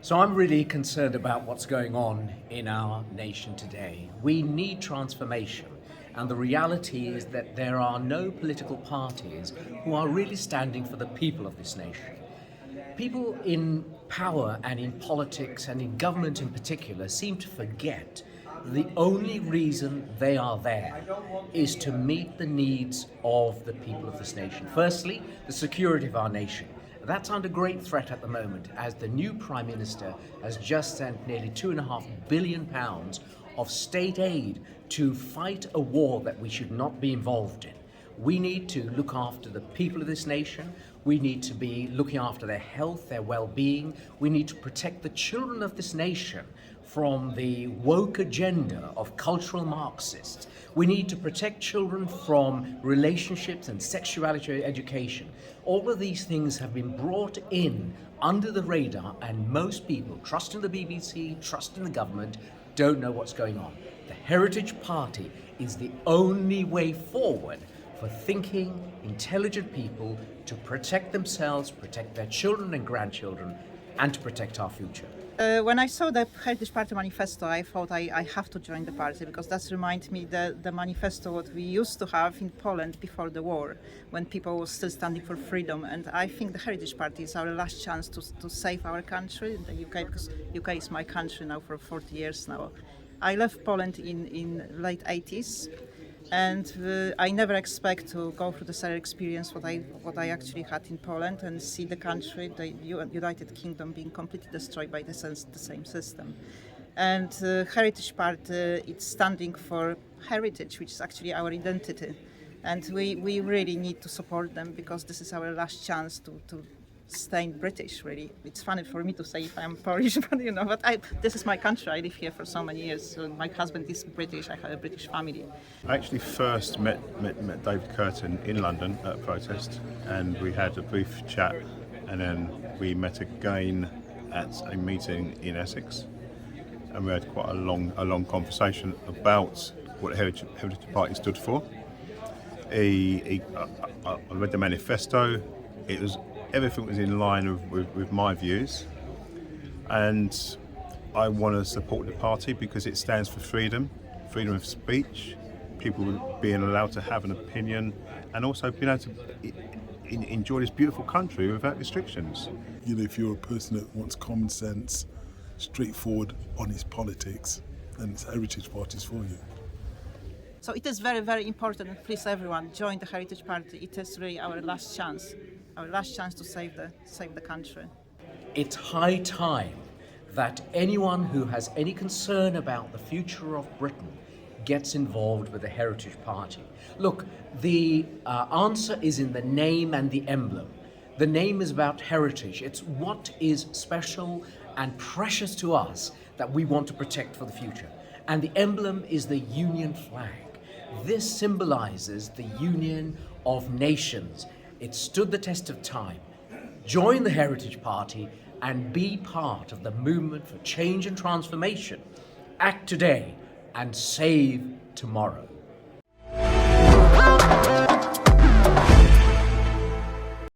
So I'm really concerned about what's going on in our nation today. We need transformation, and the reality is that there are no political parties who are really standing for the people of this nation. People in power and in politics and in government in particular seem to forget the only reason they are there is to meet the needs of the people of this nation. Firstly, the security of our nation. That's under great threat at the moment, as the new Prime Minister has just sent nearly £2.5 billion of state aid to fight a war that we should not be involved in. We need to look after the people of this nation. We need to be looking after their health, their well-being. We need to protect the children of this nation from the woke agenda of cultural Marxists. We need to protect children from relationships and sexuality education. All of these things have been brought in under the radar, and most people, trusting the BBC, trusting the government, don't know what's going on. The Heritage Party is the only way forward for thinking, intelligent people to protect themselves, protect their children and grandchildren, and to protect our future. When I saw the Heritage Party manifesto, I thought I have to join the party, because that reminds me the manifesto what we used to have in Poland before the war, when people were still standing for freedom. And I think the Heritage Party is our last chance to save our country, the UK, because UK is my country now for 40 years now. I left Poland in late 80s. And I never expect to go through the same experience what I actually had in Poland, and see the country, the United Kingdom, being completely destroyed by the same system. And Heritage Party, it's standing for heritage, which is actually our identity. And we really need to support them, because this is our last chance to stay British, really. It's funny for me to say if I'm Polish, but this is my country. I live here for so many years. So my husband is British. I have a British family. I actually first met David Curtin in London at a protest, and we had a brief chat, and then we met again at a meeting in Essex, and we had quite a long conversation about what the Heritage Party stood for. I read the manifesto. Everything was in line with my views, and I want to support the party because it stands for freedom of speech, people being allowed to have an opinion, and also being able to enjoy this beautiful country without restrictions. You know, if you're a person that wants common sense, straightforward, honest politics, then the Heritage Party is for you. So it is very, very important. Please, everyone, join the Heritage Party. It is really our last chance to save the country. It's high time that anyone who has any concern about the future of Britain gets involved with the Heritage Party. Look, the answer is in the name and the emblem. The name is about heritage. It's what is special and precious to us that we want to protect for the future. And the emblem is the Union flag. This symbolizes the union of nations. It stood the test of time. Join the Heritage Party and be part of the movement for change and transformation. Act today and save tomorrow.